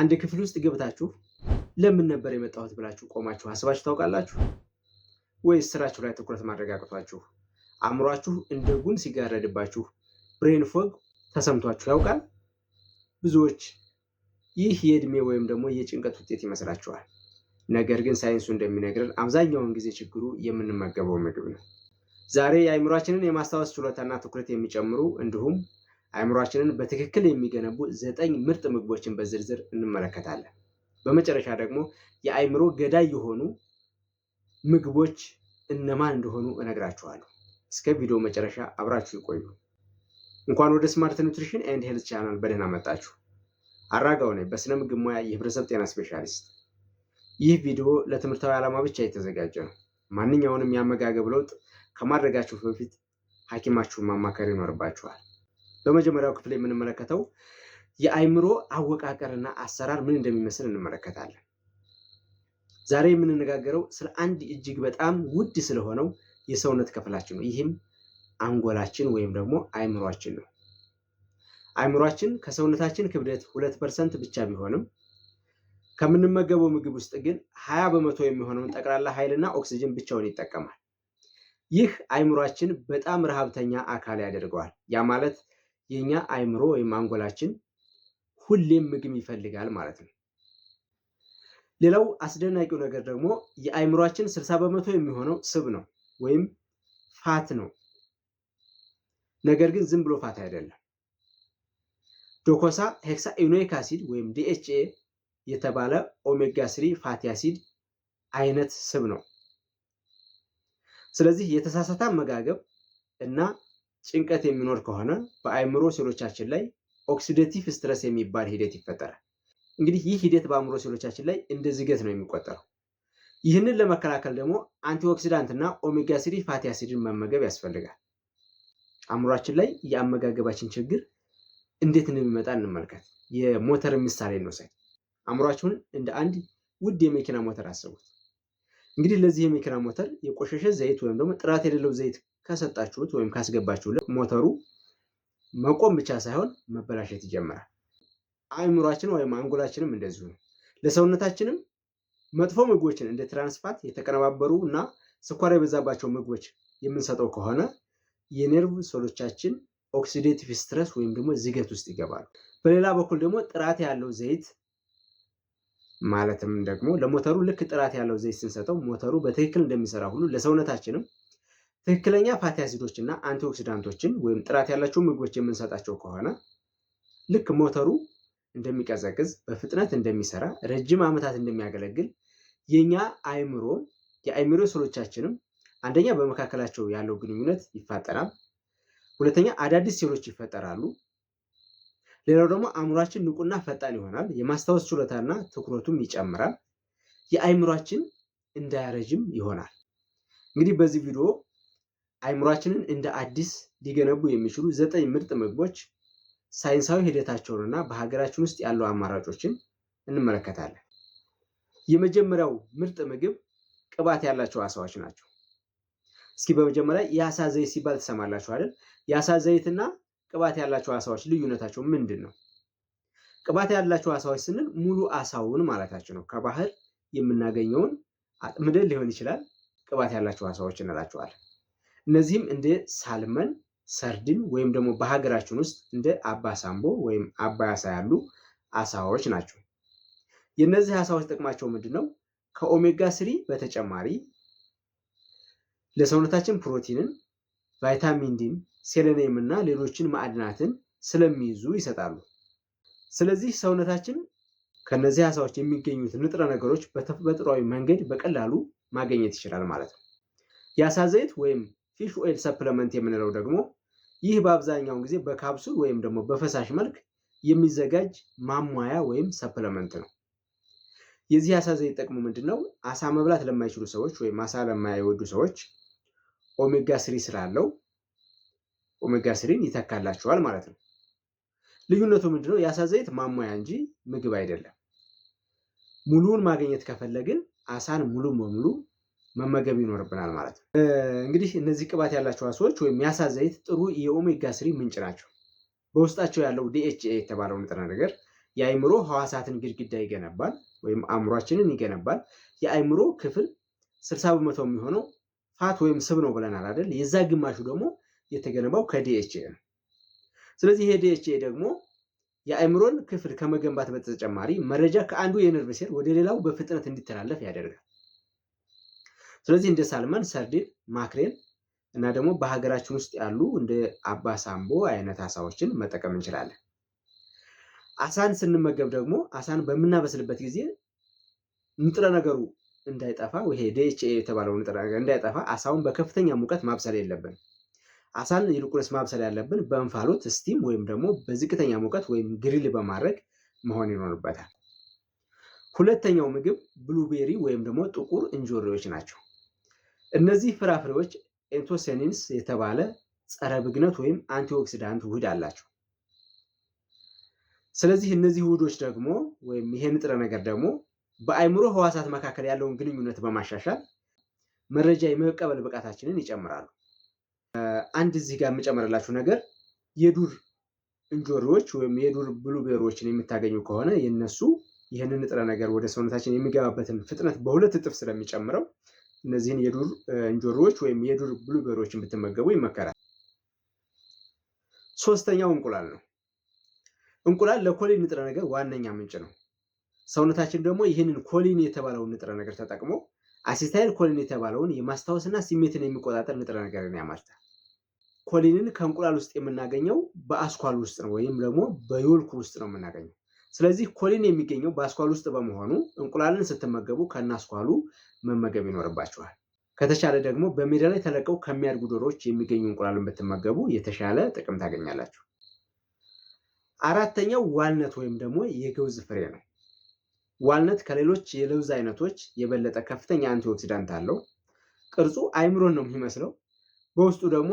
አንድ ክፍል ውስጥ ገብታችሁ ለምን ነበር የመጣሁት ብላችሁ ቆማችሁ አስባችሁ ታውቃላችሁ? ወይስ ስራችሁ ላይ ትኩረት ማድረግ አቅቷችሁ አእምሯችሁ እንደ ጉም ሲጋረድባችሁ ብሬን ፎግ ተሰምቷችሁ ያውቃል? ብዙዎች ይህ የእድሜ ወይም ደግሞ የጭንቀት ውጤት ይመስላችኋል። ነገር ግን ሳይንሱ እንደሚነግረን አብዛኛውን ጊዜ ችግሩ የምንመገበው ምግብ ነው። ዛሬ የአእምሯችንን የማስታወስ ችሎታና ትኩረት የሚጨምሩ እንዲሁም አእምሯችንን በትክክል የሚገነቡ 9 ምርጥ ምግቦችን በዝርዝር እንመለከታለን። በመጨረሻ ደግሞ የአእምሮ ገዳይ የሆኑ ምግቦች እነማን እንደሆኑ እነግራችኋለሁ። እስከ ቪዲዮ መጨረሻ አብራችሁ ይቆዩ። እንኳን ወደ ስማርት ኒውትሪሽን ኤንድ ሄልዝ ቻናል በደህና መጣችሁ። አራጋው ነኝ፣ በስነ ምግብ ሙያ የህብረተሰብ ጤና ስፔሻሊስት። ይህ ቪዲዮ ለትምህርታዊ ዓላማ ብቻ የተዘጋጀ ነው። ማንኛውንም የአመጋገብ ለውጥ ከማድረጋችሁ በፊት ሐኪማችሁን ማማከር ይኖርባችኋል። በመጀመሪያው ክፍል የምንመለከተው የአእምሮ አወቃቀርና አሰራር ምን እንደሚመስል እንመለከታለን። ዛሬ የምንነጋገረው ስለ አንድ እጅግ በጣም ውድ ስለሆነው የሰውነት ክፍላችን ነው። ይህም አንጎላችን ወይም ደግሞ አእምሯችን ነው። አእምሯችን ከሰውነታችን ክብደት 2% ብቻ ቢሆንም ከምንመገበው ምግብ ውስጥ ግን 20% የሚሆነውን ጠቅላላ ኃይልና ኦክሲጅን ብቻውን ይጠቀማል። ይህ አእምሯችን በጣም ረሃብተኛ አካል ያደርገዋል። ያ ማለት የኛ አእምሮ ወይም አንጎላችን ሁሌም ምግብ ይፈልጋል ማለት ነው። ሌላው አስደናቂው ነገር ደግሞ የአእምሯችን 60% የሚሆነው ስብ ነው ወይም ፋት ነው። ነገር ግን ዝም ብሎ ፋት አይደለም። ዶኮሳ ሄክሳኢኖይክ አሲድ ወይም DHA የተባለ ኦሜጋ 3 ፋቲ አሲድ አይነት ስብ ነው። ስለዚህ የተሳሳተ አመጋገብ እና ጭንቀት የሚኖር ከሆነ በአእምሮ ሴሎቻችን ላይ ኦክሲዴቲቭ ስትረስ የሚባል ሂደት ይፈጠራል። እንግዲህ ይህ ሂደት በአእምሮ ሴሎቻችን ላይ እንደ ዝገት ነው የሚቆጠረው። ይህንን ለመከላከል ደግሞ አንቲኦክሲዳንት እና ኦሜጋ 3 ፋቲ አሲድን መመገብ ያስፈልጋል። አእምሯችን ላይ የአመጋገባችን ችግር እንዴት እንደሚመጣ እንመልከት። የሞተር ምሳሌ እንውሰድ። አእምሯችሁን እንደ አንድ ውድ የመኪና ሞተር አስቡት። እንግዲህ ለዚህ የመኪና ሞተር የቆሸሸ ዘይት ወይም ደግሞ ጥራት የሌለው ዘይት ከሰጣችሁት ወይም ካስገባችሁለት ሞተሩ መቆም ብቻ ሳይሆን መበላሸት ይጀምራል። አእምሯችን ወይም አንጎላችንም እንደዚሁ ነው። ለሰውነታችንም መጥፎ ምግቦችን እንደ ትራንስፋት የተቀነባበሩ እና ስኳር የበዛባቸው ምግቦች የምንሰጠው ከሆነ የነርቭ ሴሎቻችን ኦክሲዴቲቭ ስትረስ ወይም ደግሞ ዝገት ውስጥ ይገባሉ። በሌላ በኩል ደግሞ ጥራት ያለው ዘይት ማለትም ደግሞ ለሞተሩ ልክ ጥራት ያለው ዘይት ስንሰጠው ሞተሩ በትክክል እንደሚሰራ ሁሉ ለሰውነታችንም ትክክለኛ ፋቲ አሲዶች እና አንቲኦክሲዳንቶችን ወይም ጥራት ያላቸው ምግቦች የምንሰጣቸው ከሆነ ልክ ሞተሩ እንደሚቀዘቅዝ፣ በፍጥነት እንደሚሰራ፣ ረጅም ዓመታት እንደሚያገለግል የኛ የአእምሮ ሴሎቻችንም አንደኛ በመካከላቸው ያለው ግንኙነት ይፋጠራል፣ ሁለተኛ አዳዲስ ሴሎች ይፈጠራሉ። ሌላው ደግሞ አእምሯችን ንቁና ፈጣን ይሆናል፣ የማስታወስ ችሎታና ትኩረቱም ይጨምራል፣ የአእምሯችን እንዳያረጅም ይሆናል። እንግዲህ በዚህ ቪዲዮ አእምሯችንን እንደ አዲስ ሊገነቡ የሚችሉ 9 ምርጥ ምግቦች ሳይንሳዊ ሂደታቸውንና በሀገራችን ውስጥ ያለው አማራጮችን እንመለከታለን። የመጀመሪያው ምርጥ ምግብ ቅባት ያላቸው አሳዎች ናቸው። እስኪ በመጀመሪያ የአሳ ዘይት ሲባል ትሰማላችሁ አይደል? የአሳ ዘይትና ቅባት ያላቸው አሳዎች ልዩነታቸው ምንድን ነው? ቅባት ያላቸው አሳዎች ስንል ሙሉ አሳውን ማለታችን ነው። ከባህር የምናገኘውን አጥምደን ሊሆን ይችላል ቅባት ያላቸው አሳዎች እንላቸዋለን። እነዚህም እንደ ሳልመን፣ ሰርድን ወይም ደግሞ በሀገራችን ውስጥ እንደ አባ ሳምቦ ወይም አባይ አሳ ያሉ አሳዎች ናቸው። የእነዚህ አሳዎች ጥቅማቸው ምንድን ነው? ከኦሜጋ 3 በተጨማሪ ለሰውነታችን ፕሮቲንን፣ ቫይታሚን ዲን፣ ሴሌኒየም እና ሌሎችን ማዕድናትን ስለሚይዙ ይሰጣሉ። ስለዚህ ሰውነታችን ከነዚህ አሳዎች የሚገኙት ንጥረ ነገሮች በተፈጥሯዊ መንገድ በቀላሉ ማግኘት ይችላል ማለት ነው። የአሳ ዘይት ወይም ፊሽ ኦይል ሰፕለመንት የምንለው ደግሞ ይህ በአብዛኛውን ጊዜ በካፕሱል ወይም ደግሞ በፈሳሽ መልክ የሚዘጋጅ ማሟያ ወይም ሰፕለመንት ነው። የዚህ አሳ ዘይት ጥቅሙ ምንድን ነው? አሳ መብላት ለማይችሉ ሰዎች ወይም አሳ ለማይወዱ ሰዎች ኦሜጋ 3 ስላለው ኦሜጋ 3ን ይተካላቸዋል ማለት ነው። ልዩነቱ ምንድነው? የአሳ ዘይት ማሟያ እንጂ ምግብ አይደለም። ሙሉውን ማግኘት ከፈለግን አሳን ሙሉ በሙሉ መመገብ ይኖርብናል ማለት ነው። እንግዲህ እነዚህ ቅባት ያላቸው አሳዎች ወይም የአሳ ዘይት ጥሩ የኦሜጋ 3 ምንጭ ናቸው። በውስጣቸው ያለው DHA የተባለው ንጥረ ነገር የአእምሮ ህዋሳትን ግድግዳ ይገነባል ወይም አእምሯችንን ይገነባል። የአእምሮ ክፍል 60% የሚሆነው ፋት ወይም ስብ ነው ብለናል አይደል? የዛ ግማሹ ደግሞ የተገነባው ከዲኤችኤ ነው። ስለዚህ ይሄ ዲኤችኤ ደግሞ የአእምሮን ክፍል ከመገንባት በተጨማሪ መረጃ ከአንዱ የነርቭ ሴል ወደ ሌላው በፍጥነት እንዲተላለፍ ያደርጋል። ስለዚህ እንደ ሳልመን፣ ሰርዲን፣ ማክሬል እና ደግሞ በሀገራችን ውስጥ ያሉ እንደ አባሳምቦ አይነት አሳዎችን መጠቀም እንችላለን። አሳን ስንመገብ ደግሞ አሳን በምናበስልበት ጊዜ ንጥረ ነገሩ እንዳይጠፋ ይሄ ዲኤችኤ የተባለው ንጥረ ነገር እንዳይጠፋ አሳውን በከፍተኛ ሙቀት ማብሰል የለብንም። አሳን ይልቁንስ ማብሰል ያለብን በእንፋሎት ስቲም ወይም ደግሞ በዝቅተኛ ሙቀት ወይም ግሪል በማድረግ መሆን ይኖርበታል። ሁለተኛው ምግብ ብሉቤሪ ወይም ደግሞ ጥቁር እንጆሪዎች ናቸው። እነዚህ ፍራፍሬዎች ኤንቶሲያኒንስ የተባለ ጸረ ብግነት ወይም አንቲኦክሲዳንት ውህድ አላቸው። ስለዚህ እነዚህ ውህዶች ደግሞ ወይም ይሄ ንጥረ ነገር ደግሞ በአእምሮ ህዋሳት መካከል ያለውን ግንኙነት በማሻሻል መረጃ የመቀበል ብቃታችንን ይጨምራሉ። አንድ እዚህ ጋር የምጨምርላችሁ ነገር የዱር እንጆሪዎች ወይም የዱር ብሉቤሪዎችን የምታገኙ ከሆነ የነሱ ይህንን ንጥረ ነገር ወደ ሰውነታችን የሚገባበትን ፍጥነት በ2 እጥፍ ስለሚጨምረው እነዚህን የዱር እንጆሪዎች ወይም የዱር ብሉቤሪዎችን ብትመገቡ ይመከራል። ሶስተኛው እንቁላል ነው። እንቁላል ለኮሊን ንጥረ ነገር ዋነኛ ምንጭ ነው። ሰውነታችን ደግሞ ይህንን ኮሊን የተባለውን ንጥረ ነገር ተጠቅሞ አሲታይል ኮሊን የተባለውን የማስታወስና ስሜትን የሚቆጣጠር ንጥረ ነገርን ያመርታል። ኮሊንን ከእንቁላል ውስጥ የምናገኘው በአስኳል ውስጥ ነው ወይም ደግሞ በዮልኩ ውስጥ ነው የምናገኘው። ስለዚህ ኮሊን የሚገኘው በአስኳል ውስጥ በመሆኑ እንቁላልን ስትመገቡ ከናስኳሉ መመገብ ይኖርባችኋል። ከተቻለ ደግሞ በሜዳ ላይ ተለቀው ከሚያድጉ ዶሮዎች የሚገኙ እንቁላልን ብትመገቡ የተሻለ ጥቅም ታገኛላችሁ። አራተኛው ዋልነት ወይም ደግሞ የገውዝ ፍሬ ነው። ዋልነት ከሌሎች የለውዝ አይነቶች የበለጠ ከፍተኛ አንቲኦክሲዳንት አለው። ቅርጹ አእምሮን ነው የሚመስለው። በውስጡ ደግሞ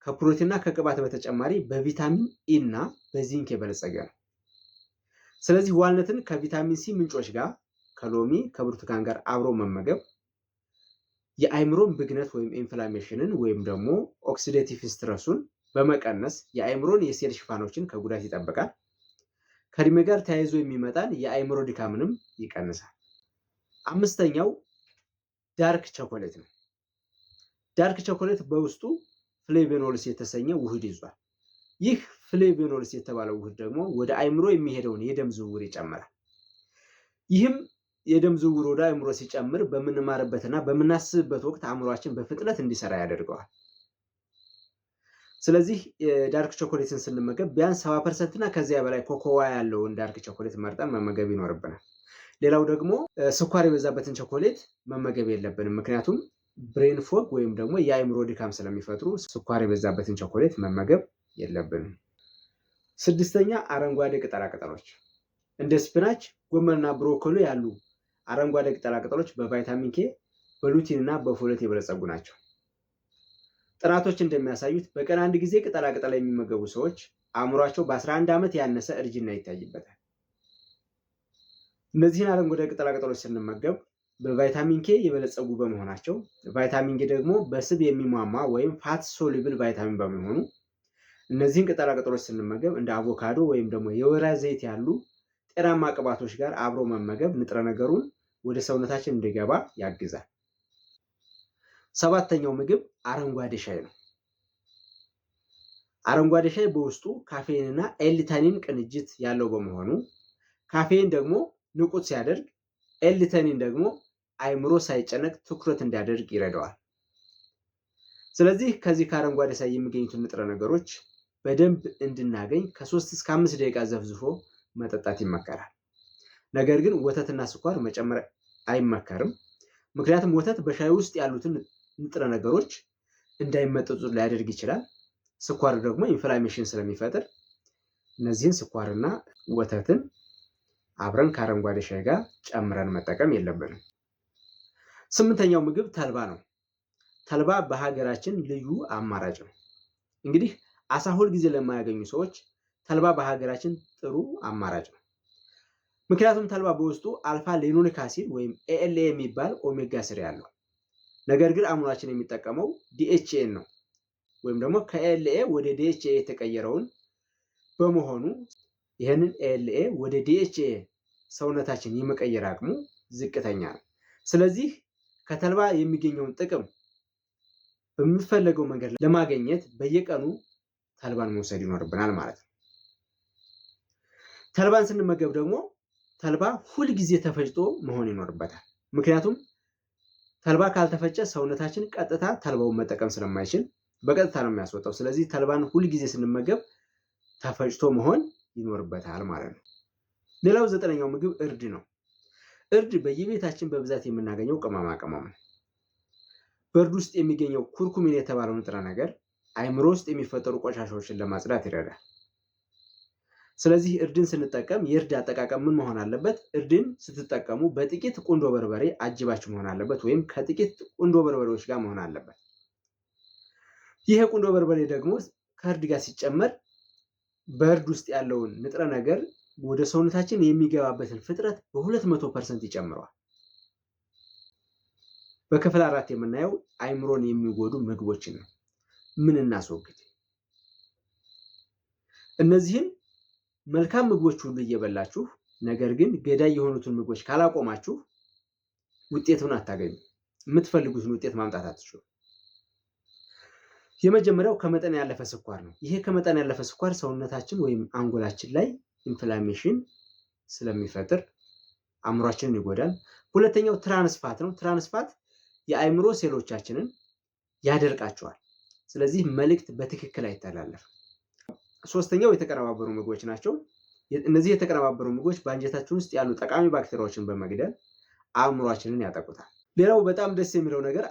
ከፕሮቲንና ከቅባት በተጨማሪ በቪታሚን ኢ እና በዚንክ የበለጸገ ነው። ስለዚህ ዋልነትን ከቪታሚን ሲ ምንጮች ጋር ከሎሚ ከብርቱካን ጋር አብሮ መመገብ የአእምሮን ብግነት ወይም ኢንፍላሜሽንን ወይም ደግሞ ኦክሲዴቲቭ ስትረሱን በመቀነስ የአእምሮን የሴል ሽፋኖችን ከጉዳት ይጠብቃል። ከእድሜ ጋር ተያይዞ የሚመጣን የአእምሮ ድካምንም ይቀንሳል። አምስተኛው ዳርክ ቸኮሌት ነው። ዳርክ ቸኮሌት በውስጡ ፍሌቬኖልስ የተሰኘ ውህድ ይዟል። ይህ ፍሌቬኖልስ የተባለው ውህድ ደግሞ ወደ አእምሮ የሚሄደውን የደም ዝውውር ይጨምራል። ይህም የደም ዝውውር ወደ አእምሮ ሲጨምር በምንማርበትና በምናስብበት ወቅት አእምሯችን በፍጥነት እንዲሰራ ያደርገዋል። ስለዚህ ዳርክ ቾኮሌትን ስንመገብ ቢያንስ 70% እና ከዚያ በላይ ኮኮዋ ያለውን ዳርክ ቾኮሌት መርጠን መመገብ ይኖርብናል። ሌላው ደግሞ ስኳር የበዛበትን ቾኮሌት መመገብ የለብንም። ምክንያቱም ብሬን ፎግ ወይም ደግሞ የአእምሮ ድካም ስለሚፈጥሩ ስኳር የበዛበትን ቾኮሌት መመገብ የለብንም። ስድስተኛ አረንጓዴ ቅጠላቅጠሎች እንደ ስፒናች፣ ጎመንና ብሮኮሊ ያሉ አረንጓዴ ቅጠላቅጠሎች በቫይታሚን ኬ፣ በሉቲን እና በፎሌት የበለጸጉ ናቸው። ጥናቶች እንደሚያሳዩት በቀን አንድ ጊዜ ቅጠላቅጠል የሚመገቡ ሰዎች አእምሯቸው በ11 ዓመት ያነሰ እርጅና ይታይበታል። እነዚህን አረንጓዴ ቅጠላቅጠሎች ስንመገብ በቫይታሚን ኬ የበለጸጉ በመሆናቸው ቫይታሚን ኬ ደግሞ በስብ የሚሟማ ወይም ፋት ሶሉብል ቫይታሚን በመሆኑ እነዚህን ቅጠላቅጠሎች ስንመገብ እንደ አቮካዶ ወይም ደግሞ የወይራ ዘይት ያሉ ጤናማ ቅባቶች ጋር አብሮ መመገብ ንጥረ ነገሩን ወደ ሰውነታችን እንዲገባ ያግዛል። ሰባተኛው ምግብ አረንጓዴ ሻይ ነው። አረንጓዴ ሻይ በውስጡ ካፌን እና ኤልታኒን ቅንጅት ያለው በመሆኑ ካፌን ደግሞ ንቁት ሲያደርግ፣ ኤልታኒን ደግሞ አእምሮ ሳይጨነቅ ትኩረት እንዲያደርግ ይረዳዋል። ስለዚህ ከዚህ ከአረንጓዴ ሻይ የሚገኙትን ንጥረ ነገሮች በደንብ እንድናገኝ ከ3 እስከ 5 ደቂቃ ዘፍዝፎ መጠጣት ይመከራል። ነገር ግን ወተትና ስኳር መጨመር አይመከርም። ምክንያቱም ወተት በሻይ ውስጥ ያሉትን ንጥረ ነገሮች እንዳይመጠጡ ሊያደርግ ይችላል። ስኳር ደግሞ ኢንፍላሜሽን ስለሚፈጥር እነዚህን ስኳርና ወተትን አብረን ከአረንጓዴ ሻይ ጋር ጨምረን መጠቀም የለብንም። ስምንተኛው ምግብ ተልባ ነው። ተልባ በሀገራችን ልዩ አማራጭ ነው። እንግዲህ አሳ ሁል ጊዜ ለማያገኙ ሰዎች ተልባ በሀገራችን ጥሩ አማራጭ ነው። ምክንያቱም ተልባ በውስጡ አልፋ ሌኖሊክ አሲድ ወይም ኤኤልኤ የሚባል ኦሜጋ ስሪ አለው። ነገር ግን አእምሯችን የሚጠቀመው ዲኤችኤን ነው ወይም ደግሞ ከኤልኤ ወደ ዲኤችኤ የተቀየረውን በመሆኑ ይህንን ኤልኤ ወደ ዲኤችኤ ሰውነታችን የመቀየር አቅሙ ዝቅተኛ ነው። ስለዚህ ከተልባ የሚገኘውን ጥቅም በሚፈለገው መንገድ ለማግኘት በየቀኑ ተልባን መውሰድ ይኖርብናል ማለት ነው። ተልባን ስንመገብ ደግሞ ተልባ ሁልጊዜ ተፈጭቶ መሆን ይኖርበታል። ምክንያቱም ተልባ ካልተፈጨ ሰውነታችን ቀጥታ ተልባውን መጠቀም ስለማይችል በቀጥታ ነው የሚያስወጣው። ስለዚህ ተልባን ሁልጊዜ ስንመገብ ተፈጭቶ መሆን ይኖርበታል ማለት ነው። ሌላው 9ኛው ምግብ እርድ ነው። እርድ በየቤታችን በብዛት የምናገኘው ቅመማ ቅመም ነው። በእርድ ውስጥ የሚገኘው ኩርኩሚን የተባለው ንጥረ ነገር አእምሮ ውስጥ የሚፈጠሩ ቆሻሻዎችን ለማጽዳት ይረዳል። ስለዚህ እርድን ስንጠቀም የእርድ አጠቃቀም ምን መሆን አለበት? እርድን ስትጠቀሙ በጥቂት ቁንዶ በርበሬ አጅባችሁ መሆን አለበት፣ ወይም ከጥቂት ቁንዶ በርበሬዎች ጋር መሆን አለበት። ይህ ቁንዶ በርበሬ ደግሞ ከእርድ ጋር ሲጨመር በእርድ ውስጥ ያለውን ንጥረ ነገር ወደ ሰውነታችን የሚገባበትን ፍጥነት በ200% ይጨምረዋል። በክፍል 4 የምናየው አእምሮን የሚጎዱ ምግቦችን ነው። ምን እናስወግድ? እነዚህን መልካም ምግቦች ሁሉ እየበላችሁ ነገር ግን ገዳይ የሆኑትን ምግቦች ካላቆማችሁ ውጤቱን አታገኙ። የምትፈልጉትን ውጤት ማምጣት አትችሉ። የመጀመሪያው ከመጠን ያለፈ ስኳር ነው። ይሄ ከመጠን ያለፈ ስኳር ሰውነታችን ወይም አንጎላችን ላይ ኢንፍላሜሽን ስለሚፈጥር አእምሯችንን ይጎዳል። ሁለተኛው ትራንስፋት ነው። ትራንስፋት የአእምሮ ሴሎቻችንን ያደርቃቸዋል። ስለዚህ መልእክት በትክክል አይተላለፍም። ሶስተኛው የተቀነባበሩ ምግቦች ናቸው። እነዚህ የተቀነባበሩ ምግቦች በአንጀታችን ውስጥ ያሉ ጠቃሚ ባክቴሪያዎችን በመግደል አእምሯችንን ያጠቁታል። ሌላው በጣም ደስ የሚለው ነገር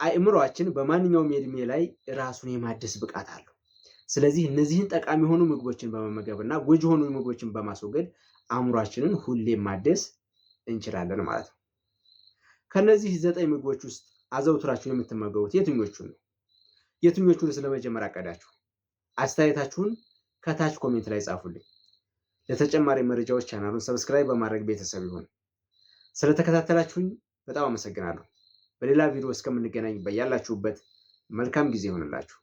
አእምሯችን በማንኛውም የእድሜ ላይ ራሱን የማደስ ብቃት አለው። ስለዚህ እነዚህን ጠቃሚ የሆኑ ምግቦችን በመመገብ እና ጎጂ የሆኑ ምግቦችን በማስወገድ አእምሯችንን ሁሌም ማደስ እንችላለን ማለት ነው። ከነዚህ 9 ምግቦች ውስጥ አዘውትራችሁ የምትመገቡት የትኞቹን ነው? የትኞቹን ስለመጀመር አቀዳችሁ? አስተያየታችሁን ከታች ኮሜንት ላይ ጻፉልኝ። ለተጨማሪ መረጃዎች ቻናሉን ሰብስክራይብ በማድረግ ቤተሰብ ይሁኑ። ስለተከታተላችሁኝ በጣም አመሰግናለሁ። በሌላ ቪዲዮ እስከምንገናኝ በያላችሁበት መልካም ጊዜ ይሆንላችሁ።